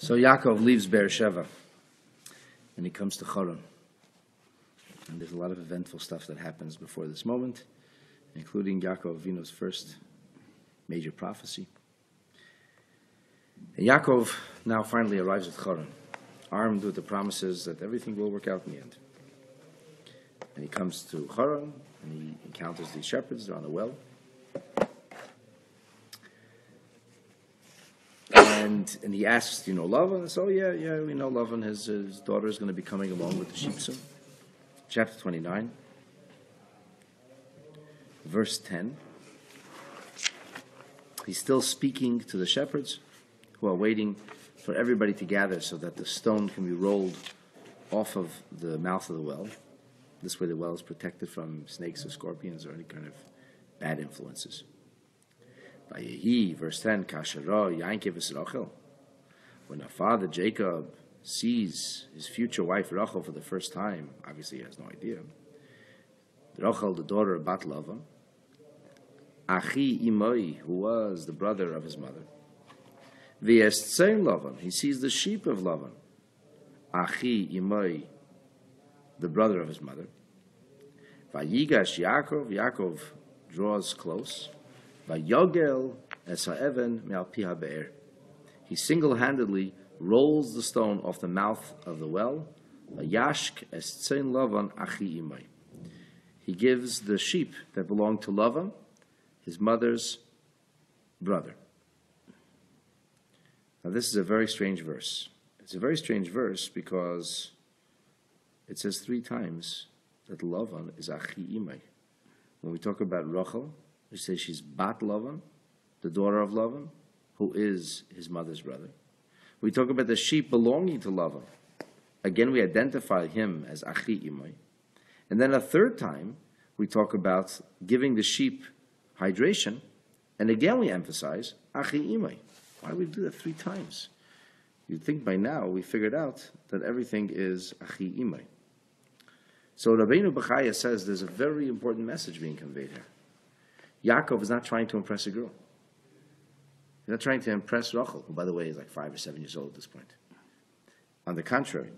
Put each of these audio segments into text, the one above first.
So Yaakov leaves Beersheba, and he comes to Haran. And there's a lot of eventful stuff that happens before this moment, including Yaakov Avinu's first major prophecy. And Yaakov now finally arrives at Haran, armed with the promises that everything will work out in the end. And he comes to Haran, and he encounters these shepherds. They're on a well. And he asks, do you know Lavan? And so, yeah, we know Lavan. His daughter is going to be coming along with the sheep soon. Chapter 29, verse 10. He's still speaking to the shepherds who are waiting for everybody to gather so that the stone can be rolled off of the mouth of the well. This way the well is protected from snakes or scorpions or any kind of bad influences. Vayehi, verse 10, Kashara Yainkev es Rachel. When our father Jacob sees his future wife Rachel for the first time, obviously he has no idea. Rachel, the daughter of Bat Lavan, Achi Imoi, who was the brother of his mother. V'estzein Lavan, he sees the sheep of Lavan. Achi Imoi, the brother of his mother. Vayigash Yaakov draws close. Vayogel es ha'even me'al pi ha'be'er. He single-handedly rolls the stone off the mouth of the well. Vayashk es tzein Lavan achi imay. He gives the sheep that belonged to Lavan, his mother's brother. Now this is a very strange verse. It's a very strange verse because it says 3 times that Lavan is achi imay. When we talk about Rachel, we say she's Bat Lavan, the daughter of Lavan, who is his mother's brother. We talk about the sheep belonging to Lavan. Again, we identify him as Achi Imay. And then a third time, we talk about giving the sheep hydration. And again, we emphasize Achi Imay. Why do we do that 3 times? You'd think by now we figured out that everything is Achi Imay. So Rabbeinu Bechaya says there's a very important message being conveyed here. Yaakov is not trying to impress a girl. He's not trying to impress Rachel, who, by the way, is like 5 or 7 years old at this point. On the contrary,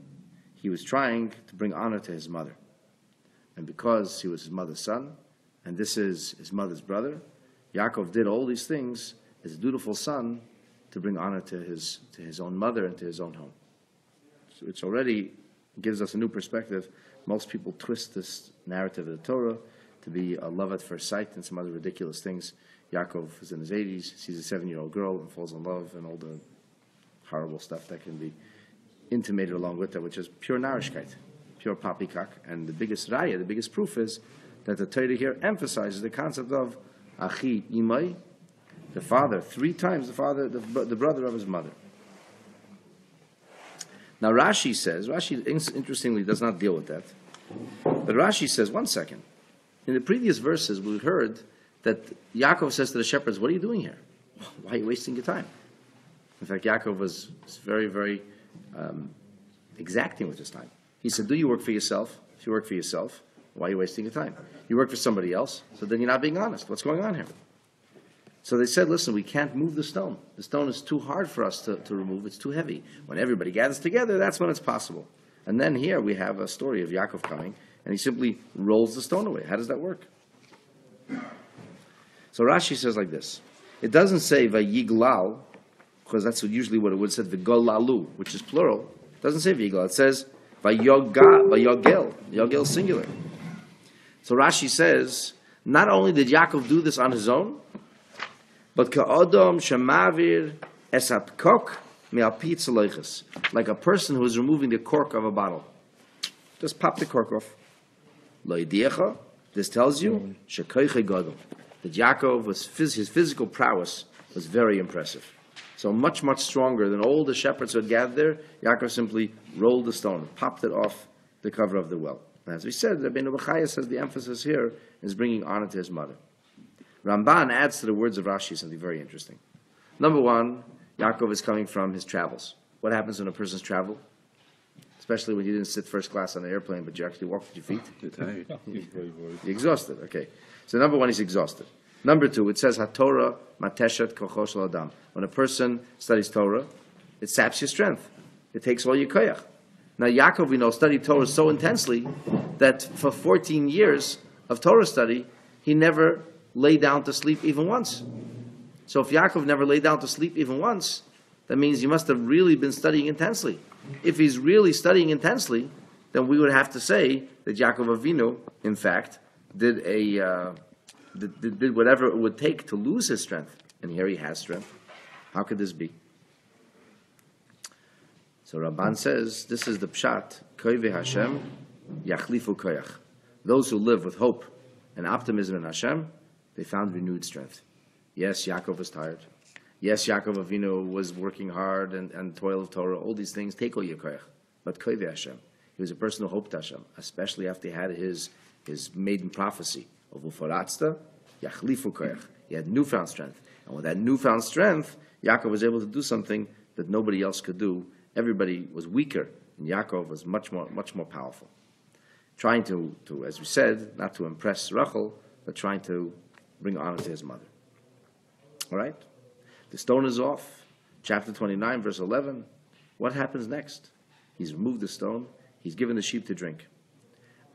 he was trying to bring honor to his mother. And because he was his mother's son, and this is his mother's brother, Yaakov did all these things as a dutiful son to bring honor to his own mother and to his own home. So which already gives us a new perspective. Most people twist this narrative of the Torah to be a love at first sight and some other ridiculous things. Yaakov is in his 80s, sees a 7-year-old girl and falls in love, and all the horrible stuff that can be intimated along with that, which is pure narishkeit, pure poppycock. And the biggest raya, the biggest proof is that the Torah here emphasizes the concept of Achi Imay, the father, 3 times the father, the brother of his mother. Now Rashi says, interestingly does not deal with that, but Rashi says, 1 second. In the previous verses, we heard that Yaakov says to the shepherds, what are you doing here? Why are you wasting your time? In fact, Yaakov was very, very exacting with his time. He said, do you work for yourself? If you work for yourself, why are you wasting your time? You work for somebody else, so then you're not being honest. What's going on here? So they said, listen, we can't move the stone. The stone is too hard for us to remove. It's too heavy. When everybody gathers together, that's when it's possible. And then here we have a story of Yaakov coming, and he simply rolls the stone away. How does that work? So Rashi says like this. It doesn't say vayiglal, because that's usually what it would say, v'golalu, which is plural. It doesn't say vayiglal. It says vayogel, yogel singular. So Rashi says, not only did Yaakov do this on his own, but ka'odom shemavir esapkok me'alpit saloiches, like a person who is removing the cork of a bottle. Just pop the cork off. Lo yidiecha, this tells you, shekoiche gadol, that Yaakov, his physical prowess was very impressive. So much, much stronger than all the shepherds who had gathered there. Yaakov simply rolled the stone, popped it off the cover of the well. And as we said, Rabbeinu Bechaya says the emphasis here is bringing honor to his mother. Ramban adds to the words of Rashi something very interesting. Number 1, Yaakov is coming from his travels. What happens when a person's travel? Especially when you didn't sit first class on an airplane, but you actually walked with your feet. You're tired. You're exhausted. Okay. So number 1, he's exhausted. Number 2, it says HaTorah mateshet kocho shel adam. When a person studies Torah, It saps your strength. It takes all your koyach. Now, Yaakov, we know, studied Torah so intensely that for 14 years of Torah study, he never lay down to sleep even once. So if Yaakov never lay down to sleep even once, that means he must have really been studying intensely. If he's really studying intensely, then we would have to say that Yaakov Avinu, in fact, did whatever it would take to lose his strength. And here he has strength. How could this be? So Ramban says, this is the pshat, koyve Hashem, yachlifu koyach. Those who live with hope and optimism in Hashem, they found renewed strength. Yes, Yaakov was tired. Yes, Yaakov Avinu was working hard and toil of Torah, all these things, take all your koyach. But koyve Hashem, he was a person who hoped Hashem, especially after he had his maiden prophecy of Ufaratzta, yachlifu koyach. He had newfound strength. And with that newfound strength, Yaakov was able to do something that nobody else could do. Everybody was weaker, and Yaakov was much more powerful. Trying to, as we said, not to impress Rachel, but trying to bring honor to his mother. All right? The stone is off. Chapter 29, verse 11. What happens next? He's removed the stone. He's given the sheep to drink.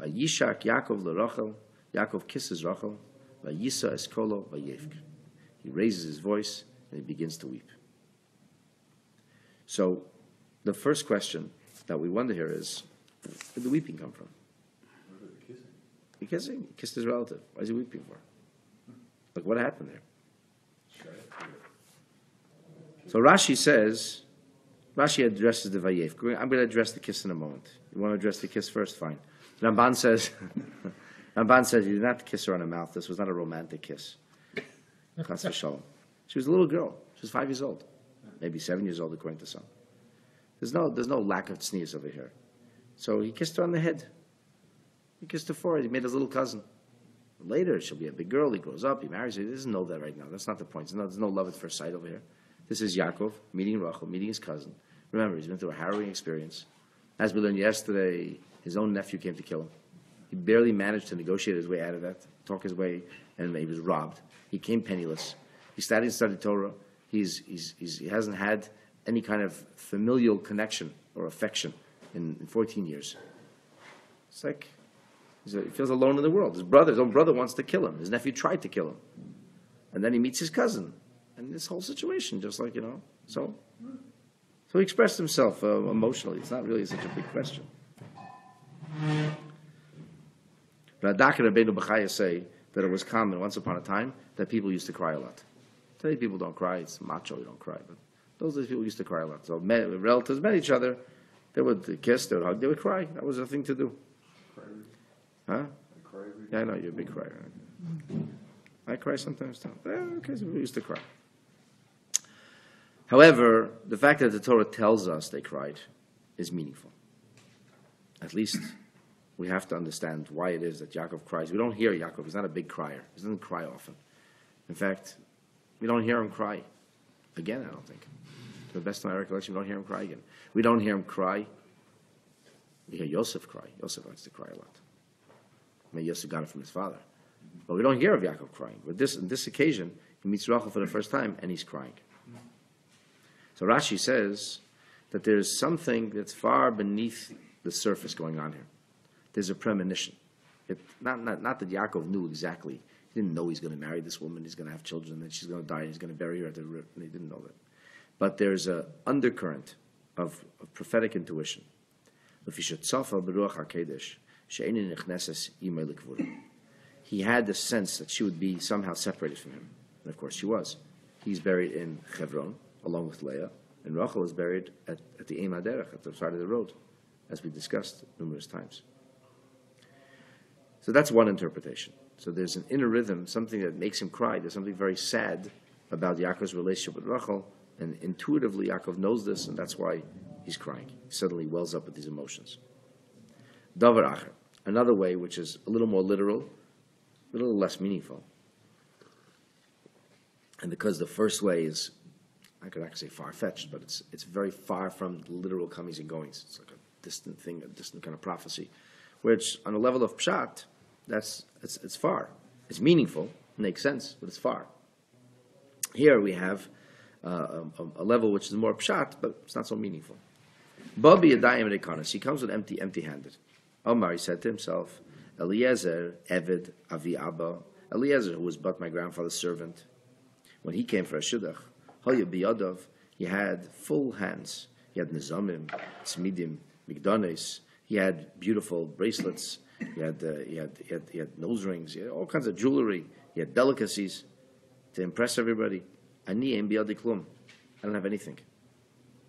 Vayishak Yaakov leRachel. Yaakov kisses Rachel. Vayisa eskolo vayevk. He raises his voice, and he begins to weep. So, the first question that we wonder here is, where did the weeping come from? He kissed his relative. Why is he weeping for? Like, what happened there? So Rashi addresses the Vayef. I'm going to address the kiss in a moment. You want to address the kiss first? Fine. Ramban says he did not kiss her on the mouth. This was not a romantic kiss. Chas v'shalom. She was a little girl. She was 5 years old. Maybe 7 years old, according to some. There's no lack of tznius over here. So he kissed her on the head. He kissed her forehead. He made his little cousin. Later, she'll be a big girl. He grows up. He marries her. He doesn't know that right now. That's not the point. There's no love at first sight over here. This is Yaakov meeting Rachel, meeting his cousin. Remember, he's been through a harrowing experience. As we learned yesterday, his own nephew came to kill him. He barely managed to negotiate his way out of that, talk his way, and he was robbed. He came penniless. He studied Torah. He hasn't had any kind of familial connection or affection in 14 years. It's like he feels alone in the world. His own brother wants to kill him. His nephew tried to kill him. And then he meets his cousin. And this whole situation, just like, So he expressed himself emotionally. It's not really such a big question. Radak and Rabbeinu B'chaya say that it was common once upon a time that people used to cry a lot. Today people don't cry. It's macho, you don't cry. But those days people used to cry a lot. So relatives met each other. They would kiss, they would hug, they would cry. That was a thing to do. Huh? Yeah, I know, you're a big crier. I cry sometimes too. Okay, so we used to cry. However, the fact that the Torah tells us they cried is meaningful. At least we have to understand why it is that Yaakov cries. We don't hear Yaakov. He's not a big crier. He doesn't cry often. In fact, we don't hear him cry. Again, I don't think. To the best of my recollection, we don't hear him cry again. We don't hear him cry. We hear Yosef cry. Yosef likes to cry a lot. I mean, Yosef got it from his father. But we don't hear of Yaakov crying. But on this occasion, he meets Rachel for the first time, and he's crying. So Rashi says that there's something that's far beneath the surface going on here. There's a premonition. Not that Yaakov knew exactly. He didn't know he's going to marry this woman, he's going to have children, and then she's going to die, and he's going to bury her at the river. And he didn't know that. But there's an undercurrent of prophetic intuition. He had the sense that she would be somehow separated from him. And of course she was. He's buried in Hebron, along with Leah, and Rachel is buried at the Eim HaDerech, at the side of the road, as we discussed numerous times. So that's one interpretation. So there's an inner rhythm, something that makes him cry. There's something very sad about Yaakov's relationship with Rachel, and intuitively Yaakov knows this, and that's why he's crying. He suddenly wells up with these emotions. Davar Acher, another way which is a little more literal, a little less meaningful. And because the first way is, I could actually say far-fetched, but it's very far from the literal comings and goings. It's like a distant thing, a distant kind of prophecy, which on a level of pshat, it's far. It's meaningful, makes sense, but it's far. Here we have a level which is more pshat, but it's not so meaningful. Bobby Adayim Rekanas. He comes with empty-handed. Omar, he said to himself, Eliezer, Eved, Avi Abba. Eliezer, who was but my grandfather's servant, when he came for a shidduch, Hoya Biyadov, he had full hands. He had nizamim, tzmidim, migdanes. He had beautiful bracelets. He had nose rings. He had all kinds of jewelry. He had delicacies to impress everybody. Ani ein biyadi klum. I don't have anything.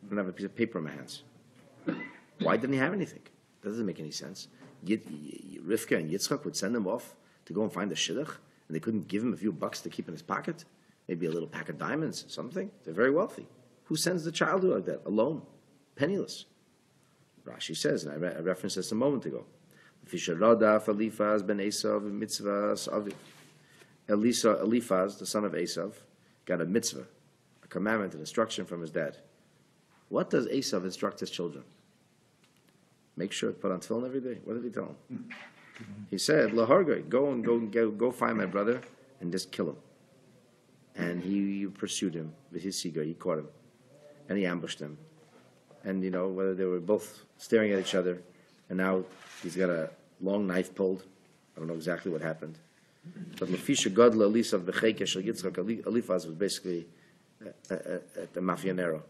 I don't have a piece of paper in my hands. Why didn't he have anything? That doesn't make any sense. Rivka and Yitzchak would send him off to go and find a shidduch, and they couldn't give him a few bucks to keep in his pocket. Maybe a little pack of diamonds, something. They're very wealthy. Who sends the child like that, alone, penniless? Rashi says, and I referenced this a moment ago. Eliphaz, the son of Esav, got a mitzvah, a commandment, an instruction from his dad. What does Esav instruct his children? Make sure to put on tefillin every day. What did he tell him? He said, "Lahargay, go find my brother and just kill him." And he pursued him with his sigar. He caught him, and he ambushed him. And whether they were both staring at each other, and now he's got a long knife pulled. I don't know exactly what happened. But Lefisha Gadla Elisav Becheke Shel Yitzchak Eliphaz was basically a mafianero,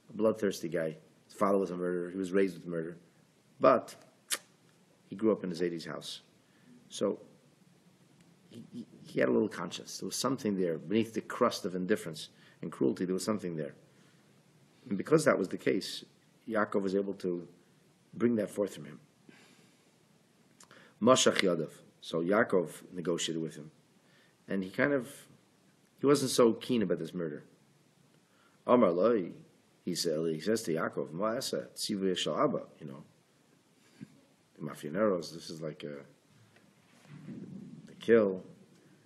a bloodthirsty guy. His father was a murderer. He was raised with murder. But he grew up in his 80s house. So he had a little conscience. There was something there. Beneath the crust of indifference and cruelty, there was something there. And because that was the case, Yaakov was able to bring that forth from him. Mashach Yadav. So Yaakov negotiated with him. And he wasn't so keen about this murder. Amar Loi, he says to Yaakov, Ma'asa, Tzivu Yeshal Abba, the mafianeros, this is like the kill,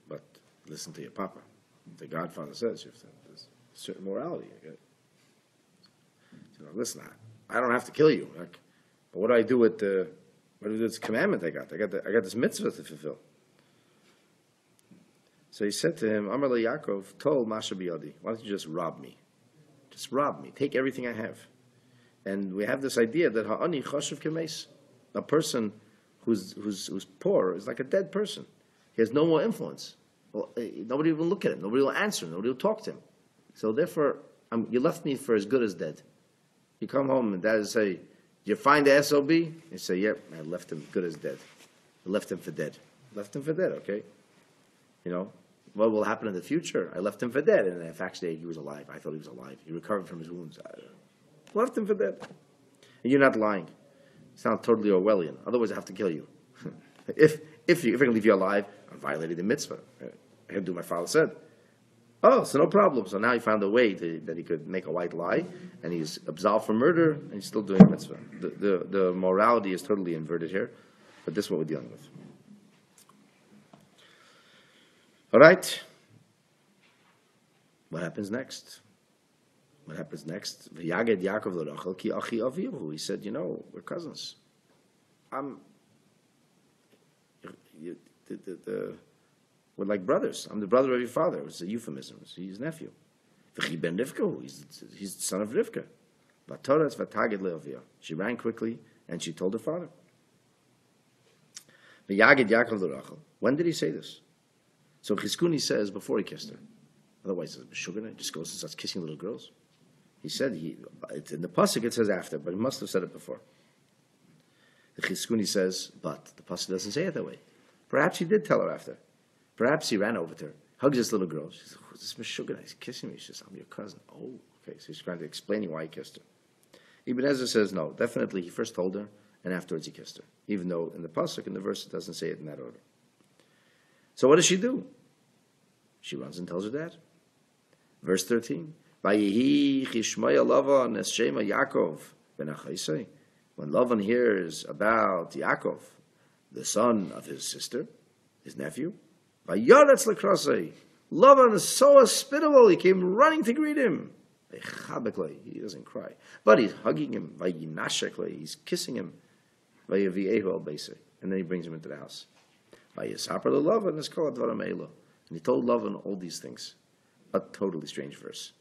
but listen to your papa. The Godfather says there's a certain morality. Listen, I don't have to kill you. But what do I do with this commandment I got? I got this mitzvah to fulfill. So he said to him, Amar le Yaakov told Masha Biyadi, why don't you just rob me? Just rob me. Take everything I have. And we have this idea that ha'ani chashuv kemes. A person who's poor is like a dead person. He has no more influence. Well, nobody will look at him. Nobody will answer him. Nobody will talk to him. So therefore, you left me for as good as dead. You come home and dad will say, "Did you find the SOB?" You say, "Yep, I left him good as dead. I left him for dead. Left him for dead, okay? What will happen in the future? I left him for dead." And if actually he was alive, I thought he was alive. He recovered from his wounds. I left him for dead. And you're not lying. You sound totally Orwellian. Otherwise, I have to kill you. If I can leave you alive, I'm violating the mitzvah. I can do what my father said. Oh, so no problem. So now he found a way that he could make a white lie, and he's absolved from murder, and he's still doing mitzvah. The morality is totally inverted here, but this is what we're dealing with. All right. What happens next? V'yaged Yaakov l'Rachel ki achi avihu. He said, we're cousins. We're like brothers. I'm the brother of your father. It's a euphemism. He's his nephew. V'chi ben Rivka. He's the son of Rivka. V'toretz v'taged le'avia. She ran quickly and she told her father. V'yaged Yaakov l'Rachel. When did he say this? So Chizkuni says before he kissed her. Otherwise, it's Meshuggah. Just goes and starts kissing little girls. He said it's in the pasuk it says after, but he must have said it before. The Chizkuni says, but the pasuk doesn't say it that way. Perhaps he did tell her after. Perhaps he ran over to her, hugs this little girl. She says, "Who's this Meshuggah? He's kissing me." She says, "I'm your cousin." Oh, okay. So he's trying to explain why he kissed her. Ibn Ezra says, no, definitely he first told her, and afterwards he kissed her. Even though in the pasuk, in the verse, it doesn't say it in that order. So what does she do? She runs and tells her dad. Verse 13. Vayehi chishmaya Lavan es shema Yaakov ben Achaisei. When Lavan hears about Yaakov, the son of his sister, his nephew, vayoretz lekrasei. Lavan is so hospitable, he came running to greet him. He doesn't cry, but he's hugging him. He's kissing him. And then he brings him into the house. And he told Lavan all these things. A totally strange verse.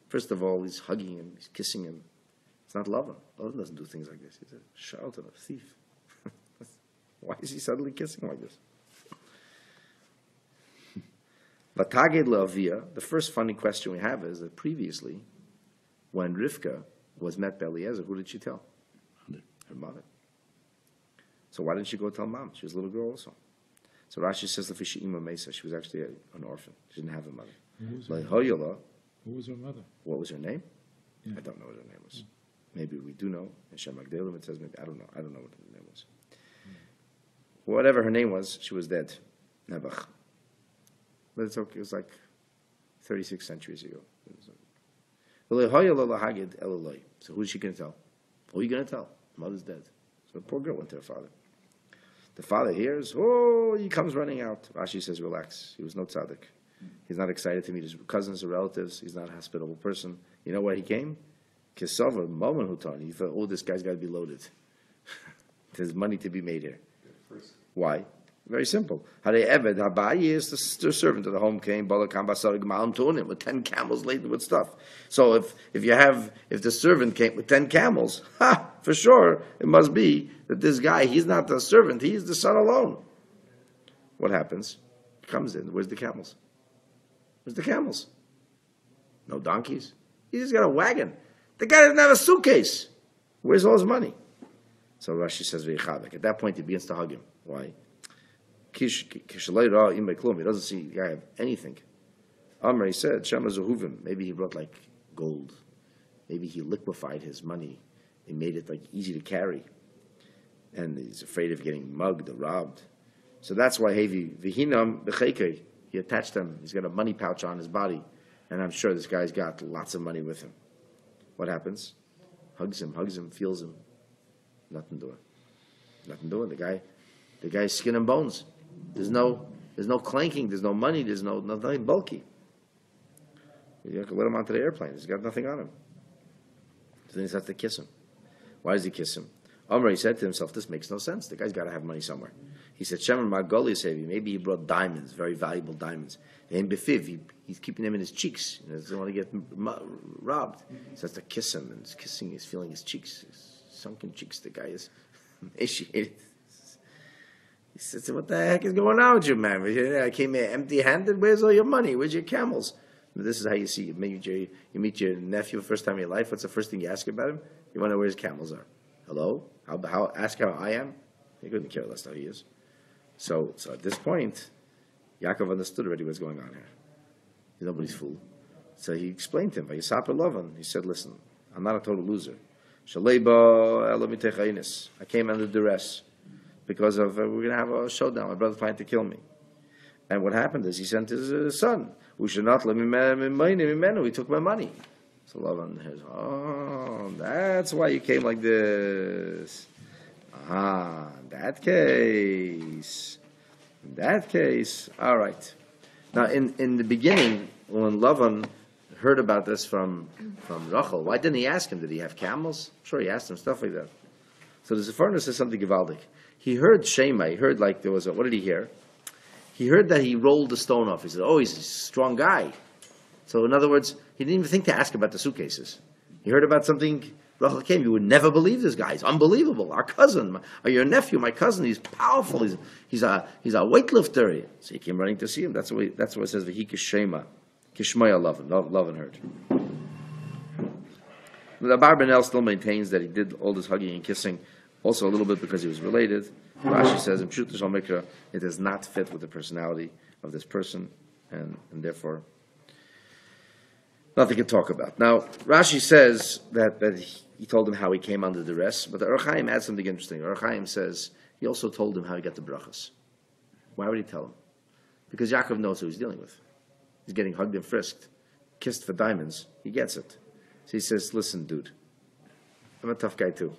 First of all, he's hugging him, he's kissing him. It's not Lavan. Lavan doesn't do things like this. He's a charlatan, a thief. Why is he suddenly kissing like this? Vataged le'avia, the first funny question we have is that previously, when Rivka was met by Eliezer, who did she tell? Her mother. So why didn't she go tell mom? She was a little girl also. So Rashi says Lefisha Ima Mesa, she was actually an orphan. She didn't have a mother. Who was her mother? What was her name? Yeah. I don't know what her name was. Maybe we do know. In Shem Magdalim it says maybe, I don't know. I don't know what her name was. Whatever her name was, she was dead. Nebuch. But it's okay. It was like 36 centuries ago. So who's she going to tell? Who are you going to tell? Mother's dead. So the poor girl went to her father. The father hears, he comes running out. Rashi says, relax. He was no tzaddik. He's not excited to meet his cousins or relatives. He's not a hospitable person. You know where he came? Kisova, Moman Hutan. He thought, this guy's got to be loaded. There's money to be made here. Why? Very simple. Hare Eved Habayi is the servant of the home came with 10 camels laden with stuff. So if the servant came with 10 camels, for sure it must be that this guy, he's not the servant, he's the son alone. What happens? He comes in. Where's the camels? Where's the camels? No donkeys. He just got a wagon. The guy doesn't have a suitcase. Where's all his money? So Rashi says, at that point he begins to hug him. Why? He doesn't see the guy have anything. Amr, he said, Shema Zahuvim. Maybe he brought like gold. Maybe he liquefied his money. He made it like easy to carry. And he's afraid of getting mugged or robbed. So that's why Vihinam Becheke, he attached them. He's got a money pouch on his body. And I'm sure this guy's got lots of money with him. What happens? Hugs him, feels him. Nothing doing. Nothing doing. The guy's skin and bones. There's no clanking, there's no money, there's nothing bulky. You have to let him onto the airplane. He's got nothing on him. So then he has to kiss him. Why does he kiss him? Amr, he said to himself, this makes no sense. The guy's got to have money somewhere. He said, Shemer Magoli Sevi, maybe he brought diamonds, very valuable diamonds. And Befiv, he's keeping them in his cheeks. He doesn't want to get robbed. He has to kiss him, and he's kissing, he's feeling his cheeks, his sunken cheeks. The guy is emaciated. He says, what the heck is going on with you, man? I came here empty-handed. Where's all your money? Where's your camels? And this is how you see it. You meet your nephew the first time in your life. What's the first thing you ask about him? You want to know where his camels are. Hello? Ask how I am? He couldn't care less how he is. So at this point, Yaakov understood already what's going on here. He's nobody's fool. So he explained to him, Vayisaper Lavan. He said, listen, I'm not a total loser. I came under duress. Because of we're going to have a showdown. My brother's planning to kill me. And what happened is he sent his son. We should not let me. He took my money. So Lavan says, that's why you came like this. In that case. All right. Now, in the beginning, when Lavan heard about this from Rachel, why didn't he ask him? Did he have camels? I'm sure he asked him stuff like that. So the Sephorah says something gewaldig. He heard Shema. He heard like there was what did he hear? He heard that he rolled the stone off. He said, he's a strong guy. So in other words, he didn't even think to ask about the suitcases. He heard about something, Rachel came, you would never believe this guy. He's unbelievable. Our cousin, or your nephew, my cousin, he's powerful. He's a weightlifter. So he came running to see him. That's what it says, V'hi Shema. Kishmaya Lovin heard. The Mendel still maintains that he did all this hugging and kissing also a little bit because he was related. Rashi says, in Pshuta Shal Mikra, it does not fit with the personality of this person, and therefore, nothing to talk about. Now, Rashi says that he told him how he came under duress, but the Or Chaim adds something interesting. Or Chaim says, he also told him how he got the brachas. Why would he tell him? Because Yaakov knows who he's dealing with. He's getting hugged and frisked, kissed for diamonds. He gets it. So he says, listen, dude, I'm a tough guy too.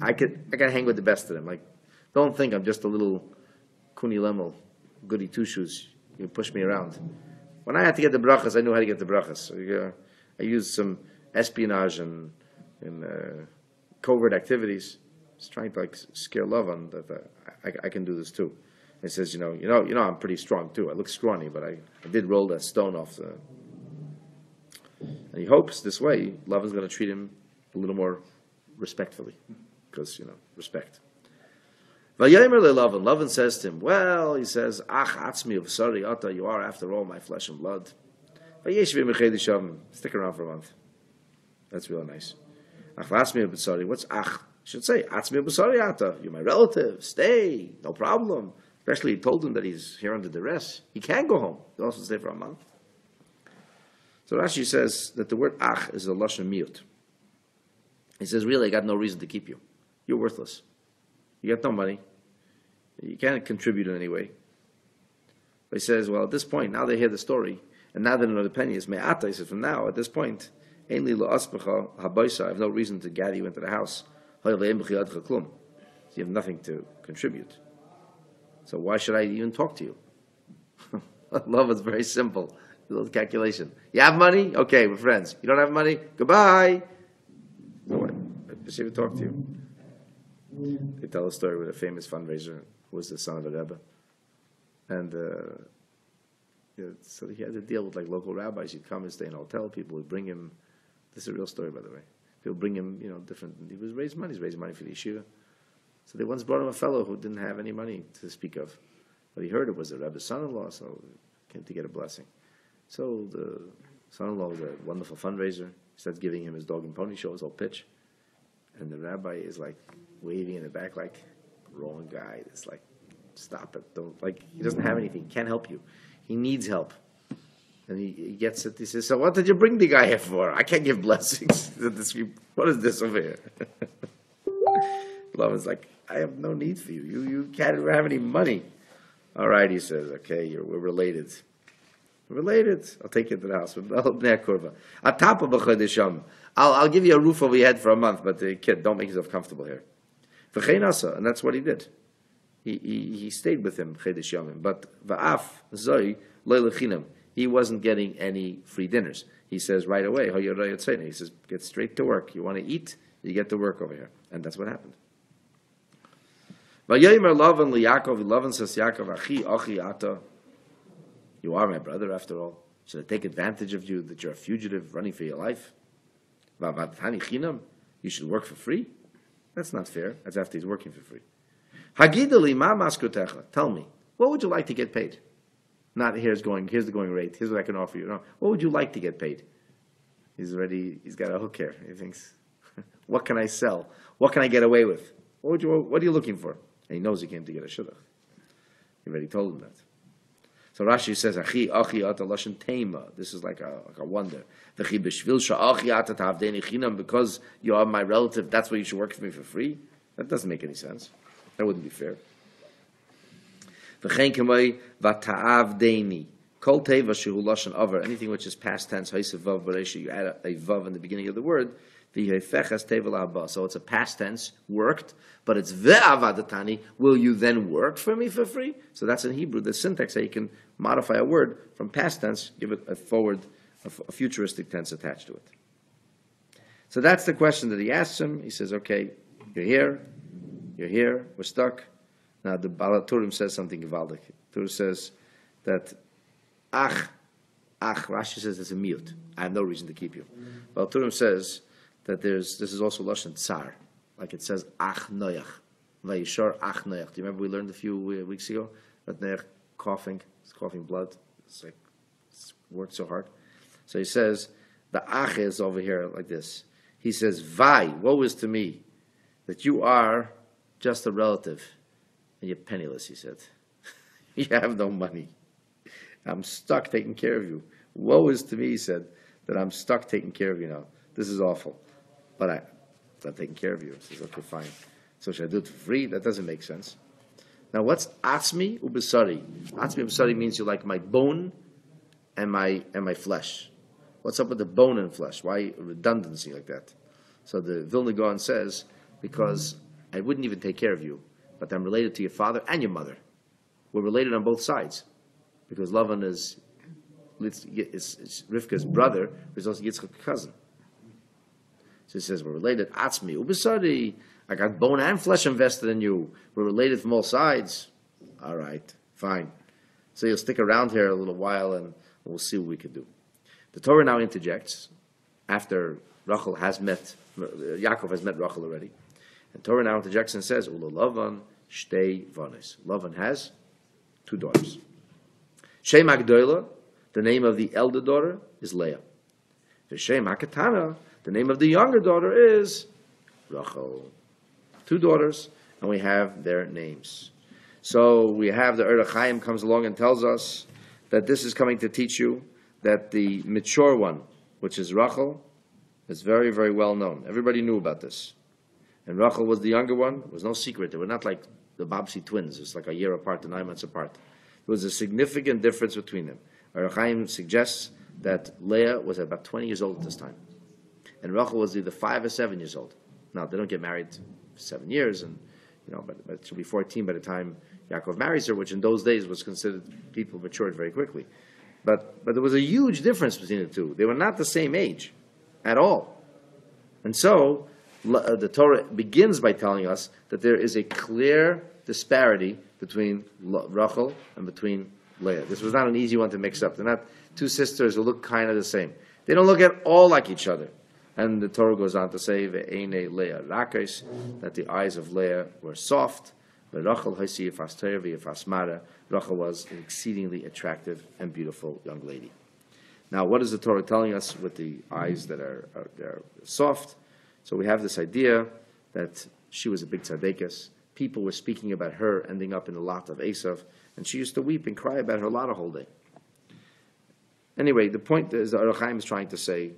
I can hang with the best of them. Like, don't think I'm just a little kuni lemel, goody two-shoes. You push me around. When I had to get the brachas, I knew how to get the brachas. So, I used some espionage and covert activities. Just trying to scare love on that. I can do this too. He says, you know, I'm pretty strong too. I look scrawny, but I did roll that stone off And he hopes this way, Lavan's going to treat him a little more respectfully. Because, respect. Vayomer leLavan. Lavan says to him, well, he says, Ach atzmi of sorry ata, you are after all my flesh and blood. Stick around for a month. That's really nice. Ach atzmi of sorry. What's ach? Should say, atzmi of sorry ata. You're my relative. Stay. No problem. Especially he told him that he's here under duress. He can go home. He'll also stay for a month. So Rashi says that the word ach is a lashon miut. He says, really, I got no reason to keep you. You're worthless. You got no money. You can't contribute in any way. But he says, well, at this point, now they hear the story, and now they know the penny is me'ata. He says, from now, at this point, I have no reason to gather you into the house. So you have nothing to contribute. So why should I even talk to you? Love is very simple. A little calculation. You have money? Okay, we're friends. You don't have money? Goodbye. No, I should even talk to you. They tell a story with a famous fundraiser who was the son of a Rebbe. And so he had to deal with local rabbis. He'd come and stay in a hotel. People would bring him, this is a real story, by the way. People bring him, different, he was raising money. He's raising money for the yeshiva. So they once brought him a fellow who didn't have any money to speak of. But he heard it was the Rebbe's son-in-law, so he came to get a blessing. So the son-in-law was a wonderful fundraiser. He starts giving him his dog and pony show, his whole pitch. And the rabbi is waving in the back wrong guy. It's stop it. Don't, he doesn't have anything. He can't help you. He needs help. And he gets it. He says, so what did you bring the guy here for? I can't give blessings. What is this over here? Lavan's I have no need for you. You can't have any money. All right, he says, okay, we're related. We're related. I'll take you to the house. I'll give you a roof over your head for a month, but kid, don't make yourself comfortable here. And that's what he did. He stayed with him, but he wasn't getting any free dinners. He says right away, he says, get straight to work. You want to eat, you get to work over here. And that's what happened. Lavan says, Yaakov, you are my brother after all. Should I take advantage of you that you're a fugitive running for your life? You should work for free? That's not fair. That's after he's working for free. Tell me, what would you like to get paid? Not here's the going rate. Here's what I can offer you. No, what would you like to get paid? He's got a hook here. He thinks, what can I sell? What can I get away with? What are you looking for? And he knows he came to get a shidduch. He already told him that. So Rashi says, "Achi ata lashon tema." This is like a wonder. Because you are my relative, that's why you should work for me for free. That doesn't make any sense. That wouldn't be fair. Anything which is past tense, you add a vav in the beginning of the word. So it's a past tense, worked, but it's ve'avadatani. Will you then work for me for free? So that's in Hebrew, the syntax, how you can modify a word from past tense, give it a forward, a futuristic tense attached to it. So that's the question that he asks him. He says, okay, you're here, we're stuck. Now the Balaturim says something Givaldik. Tur says that, Rashi says it's a miut. I have no reason to keep you. Balaturim says that this is also Lashon Tsar. Like it says, Ach Noach. Vayishar Ach Noach. Do you remember we learned a few weeks ago? That Noach coughing, it's coughing blood. It's worked so hard. So he says, the Ach is over here like this. He says, Vai, woe is to me, that you are just a relative, and you're penniless, he said. You have no money. I'm stuck taking care of you. Woe is to me, he said, that I'm stuck taking care of you now. This is awful. But I'm not taking care of you. He says, okay, fine. So should I do it for free? That doesn't make sense. Now what's atzmi ubesari? Atzmi ubesari means you're like my bone and my flesh. What's up with the bone and flesh? Why redundancy like that? So the Vilna Gaon says, because I wouldn't even take care of you, but I'm related to your father and your mother. We're related on both sides. Because Lavan is Rivka's brother, who's also Yitzchak's cousin. So he says, we're related. Atzmi, ubesari. I got bone and flesh invested in you. We're related from all sides. All right, fine. So you'll stick around here a little while and we'll see what we can do. The Torah now interjects, after Rachel has met, Yaakov has met Rachel already, and Torah now interjects and says, Ula Lavan shtei vanes. Lavan has 2 daughters. Shem HaGdoila, the name of the elder daughter, is Leah. Shem HaKatana, the name of the younger daughter is Rachel. 2 daughters, and we have their names. So we have the Ur Chaim comes along and tells us that this is coming to teach you that the mature one, which is Rachel, is very, very well known. Everybody knew about this. And Rachel was the younger one. It was no secret. They were not like the Babsi twins. It's like a year apart, 9 months apart. There was a significant difference between them. Ur Chaim suggests that Leah was about 20 years old at this time. And Rachel was either 5 or 7 years old. Now, they don't get married for 7 years, and but she'll be 14 by the time Yaakov marries her, which in those days was considered people matured very quickly. But there was a huge difference between the two. They were not the same age at all. And so the Torah begins by telling us that there is a clear disparity between Rachel and between Leah. This was not an easy one to mix up. They're not 2 sisters who look kind of the same. They don't look at all like each other. And the Torah goes on to say, Ve'ene Leah rakes, that the eyes of Leah were soft. Rachel was an exceedingly attractive and beautiful young lady. Now, what is the Torah telling us with the eyes that are soft? So we have this idea that she was a big tzaddikus. People were speaking about her ending up in the lot of Esav, and she used to weep and cry about her lot a whole day. Anyway, the point is that Ur Chaim is trying to say,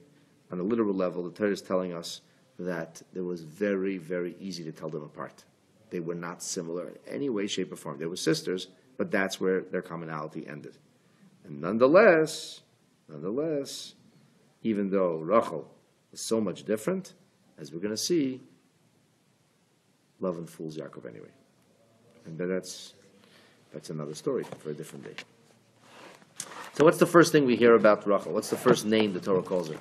on a literal level, the Torah is telling us that it was very, very easy to tell them apart. They were not similar in any way, shape, or form. They were sisters, but that's where their commonality ended. And nonetheless, even though Rachel is so much different, as we're going to see, Lavan fools Yaakov anyway. And then that's another story for a different day. So what's the first thing we hear about Rachel? What's the first name the Torah calls her?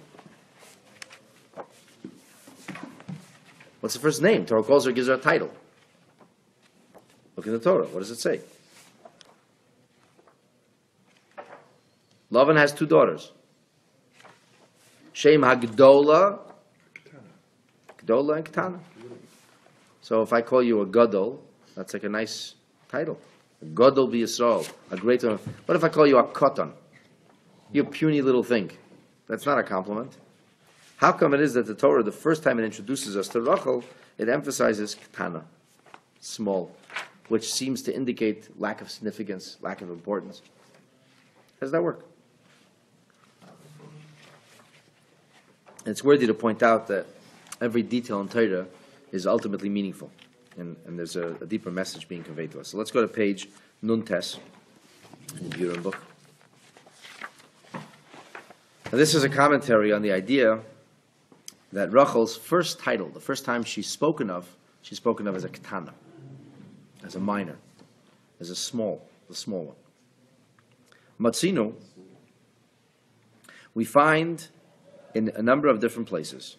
What's the first name? Torah calls her, gives her a title. Look in the Torah. What does it say? Lavan has 2 daughters. Shem HaGdola, Gdola and Ketana. So if I call you a Gadol, that's like a nice title. A Gadol b'Yisrael, a great one. What if I call you a Kotan? You puny little thing. That's not a compliment. How come it is that the Torah, the first time it introduces us to Rachel, it emphasizes Ketana, small, which seems to indicate lack of significance, lack of importance? How does that work? It's worthy to point out that every detail in Torah is ultimately meaningful, and there's a deeper message being conveyed to us. So let's go to page Nun Tes in the Buren book. Now this is a commentary on the idea that Rachel's first title, the first time she's spoken of as a Ketana, as a minor, as the small one. Matzino, we find in a number of different places,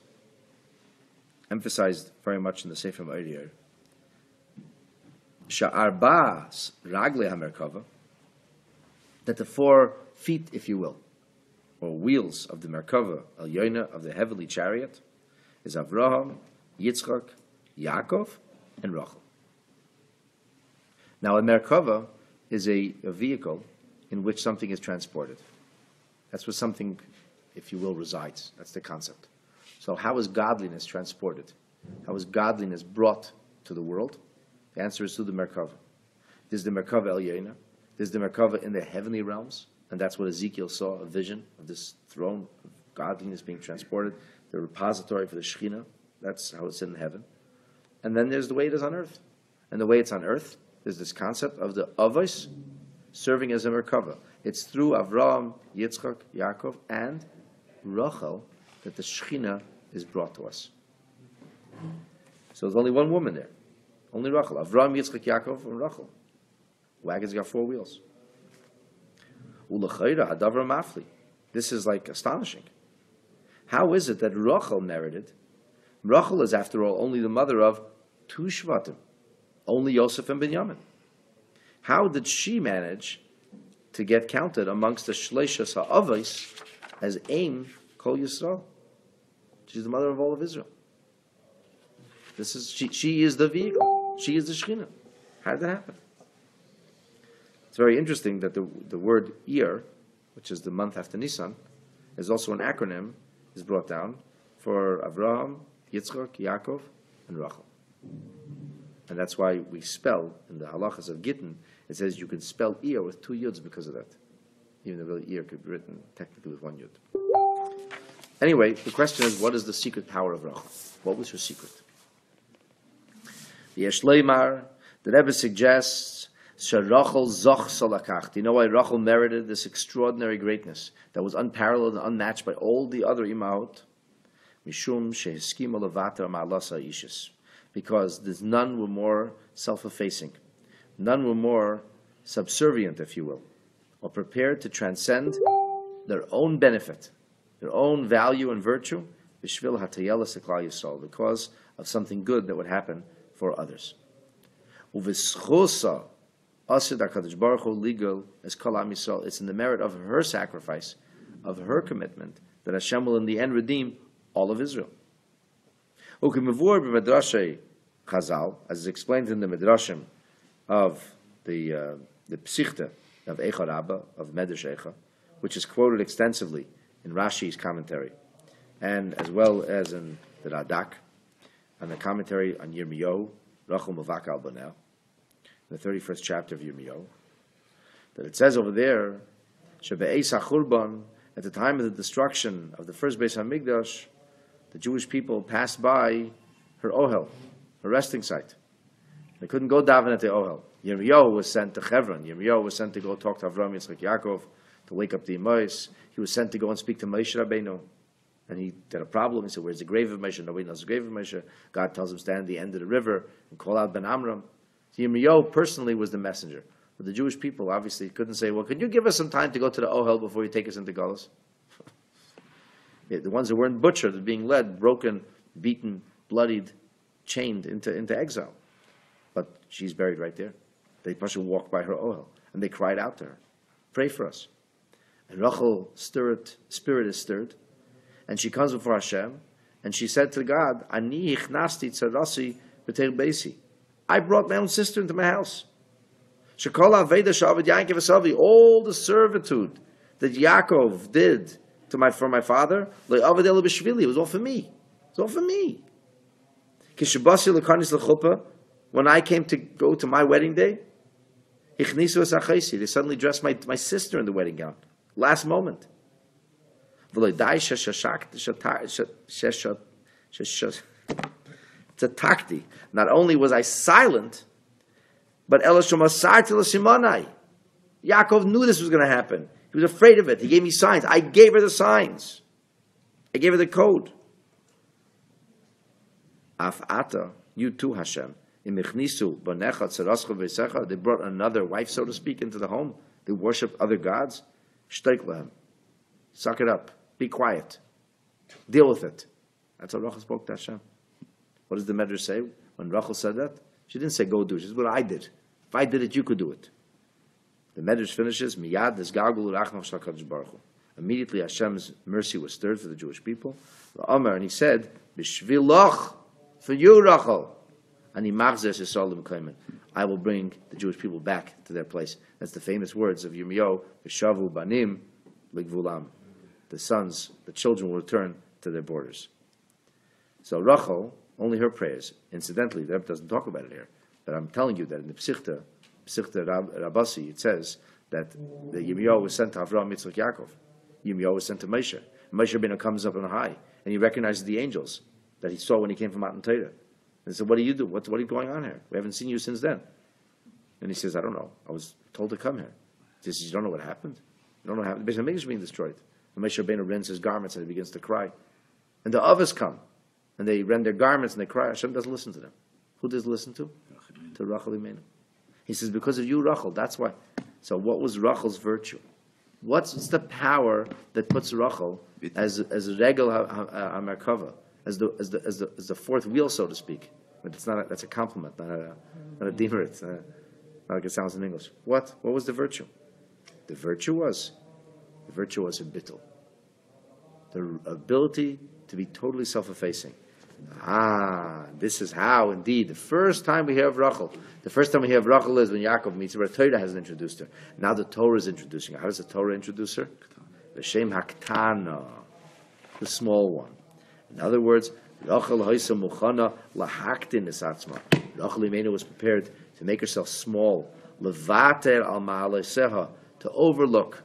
emphasized very much in the Sefer Ma'arier, Sha'arbas Ragle HaMerkava, that the 4 feet, if you will, or wheels of the Merkava, El Yoina, of the heavenly chariot, is Avraham, Yitzchak, Yaakov, and Rachel. Now, a Merkava is a vehicle in which something is transported. That's where something, if you will, resides. That's the concept. So how is godliness transported? How is godliness brought to the world? The answer is through the Merkava. There's the Merkava El Yoina. There's the Merkava in the heavenly realms, and that's what Ezekiel saw, a vision of this throne of godliness being transported, the repository for the Shekhinah. That's how it's in heaven. And then there's the way it is on earth. And the way it's on earth, there's this concept of the Avos serving as a Merkava. It's through Avraham, Yitzchak, Yaakov, and Rachel that the Shekhinah is brought to us. So there's only one woman there. Only Rachel. Avraham, Yitzchak, Yaakov, and Rachel. Wagon's got 4 wheels. Ulachayra Hadavra Mafli. This is like astonishing. How is it that Rachel merited? Rachel is, after all, only the mother of 2 Shvatim, only Yosef and Binyamin. How did she manage to get counted amongst the Shleishas Ha'avos as Aim Kol Yisrael. She's the mother of all of Israel. She is the vehicle. She is the Shekhinah. How did that happen? It's very interesting that the word Iyar, which is the month after Nisan, is also an acronym, is brought down for Avraham, Yitzchak, Yaakov, and Rachel. And that's why we spell, in the halachas of Gittin, it says you can spell Iyar with 2 yuds because of that. Even though really Iyar could be written technically with 1 yud. Anyway, the question is, what is the secret power of Rachel? What was her secret? Yesh Leimar, the Rebbe suggests, Rachel zoch salakach. Do you know why Rachel merited this extraordinary greatness that was unparalleled and unmatched by all the other imahot? Mishum shehiskima levater ma'alasa ishis. Because none were more self-effacing, none were more subservient, if you will, or prepared to transcend their own benefit, their own value and virtue, b'shvil hatayela seklal yisrael, because of something good that would happen for others. Uvischosa asid HaKadosh Baruch Hu ligal as kol am Yisrael. It's in the merit of her sacrifice, of her commitment, that Hashem will in the end redeem all of Israel. Ukimavur b'medrashay Chazal, as is explained in the Midrashim of the Psichte of Eicha Rabbah, of Medrash Eicha, which is quoted extensively in Rashi's commentary, and as well as in the Radak, and the commentary on Yirmiyahu, Rachel Mavak al Banel, the 31st chapter of Yirmiyahu, that it says over there, Shebe'ez HaChurban, at the time of the destruction of the first Beis HaMikdash, the Jewish people passed by her Ohel, her resting site. They couldn't go daven at the Ohel. Yirmiyahu was sent to Hebron. Yirmiyahu was sent to go talk to Avraham, Yitzchak, Yaakov, to wake up the Imais. He was sent to go and speak to Moshe Rabbeinu. And he had a problem. He said, where's the grave of Moshe? Nobody knows the grave of Moshe. God tells him, stand at the end of the river and call out Ben Amram. So Yirmiyahu personally was the messenger. But the Jewish people obviously couldn't say, well, could you give us some time to go to the Ohel before you take us into Galus? The ones that weren't butchered, being led, broken, beaten, bloodied, chained into exile. But she's buried right there. They Pasha walked by her Ohel, and they cried out to her, pray for us. And Rachel's spirit is stirred, and she comes before Hashem, and she said to God, Ani ichnasti tzarasi b'teir beisi. I brought my own sister into my house. Shekol aveda shaved Yaakov asavi, all the servitude that Yaakov did for my father, it was all for me. It's all for me. When I came to go to my wedding day, they suddenly dressed my sister in the wedding gown. Last moment. Not only was I silent, but Yaakov knew this was going to happen. He was afraid of it. He gave me signs. I gave her the signs. I gave her the code. Af'ata, you too, Hashem. They brought another wife, so to speak, into the home. They worshipped other gods. Suck it up. Be quiet. Deal with it. That's how Rachel spoke to Hashem. What does the Medrash say? When Rachel said that, she didn't say, go do it. She said, what I did. If I did it, you could do it. The Medrash finishes, Miyad Nisgagul Rachmach Shel HaKadosh Baruch Hu. Immediately Hashem's mercy was stirred for the Jewish people. And he said, B'shvilach, for you, Rachel. And he machzes Yisrael l'mekaymen. I will bring the Jewish people back to their place. That's the famous words of Yirmiyahu, V'shavu banim l'gvulam. The sons, the children will return to their borders. So Rachel, only her prayers. Incidentally, the Rebbe doesn't talk about it here, but I'm telling you that in the Psichte Rabasi, it says that the Yirmiyahu was sent to Avraham, Yitzchak, Yaakov. Yirmiyahu was sent to Moshe. Moshe Rabbeinu comes up on high, and he recognizes the angels that he saw when he came from Mount Torah. And he said, what do you do? What are you going on here? We haven't seen you since then. And he says, I don't know. I was told to come here. He says, you don't know what happened? You don't know what happened? The Beis HaMikdash is being destroyed. And Moshe Rabbeinu rends his garments and he begins to cry. And the others come, and they rend their garments and they cry. Hashem doesn't listen to them. Who does listen to? To Rachel Imenu. He says, because of you, Rachel, that's why. So what was Rachel's virtue? What's the power that puts Rachel as a regel hamerkava, as the fourth wheel, so to speak? But it's not. That's a compliment, not a demerit. Not like it sounds in English. What was the virtue? The virtue was her bittul. the ability to be totally self-effacing. This is how, indeed, the first time we hear of Rachel, is when Yaakov meets her, but Torah hasn't introduced her. Now the Torah is introducing her. How does the Torah introduce her? V'shem haktana, the small one. In other words, Rachel hoisa muchana lahaktin esatzma. Rachel Imenu was prepared to make herself small, levater al ma'aleseha, to overlook,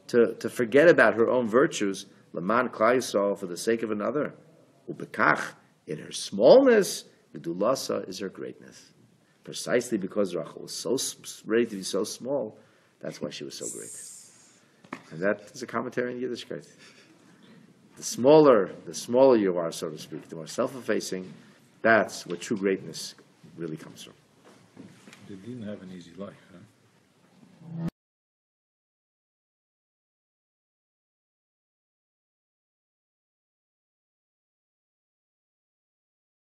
to forget about her own virtues, leman klal Yisrael, for the sake of another. Ubekach, in her smallness, gedulasa is her greatness. Precisely because Rachel was so ready to be so small, that's why she was so great. And that is a commentary in Yiddishkeit. The smaller you are, so to speak, the more self-effacing, that's where true greatness really comes from. They didn't have an easy life, huh?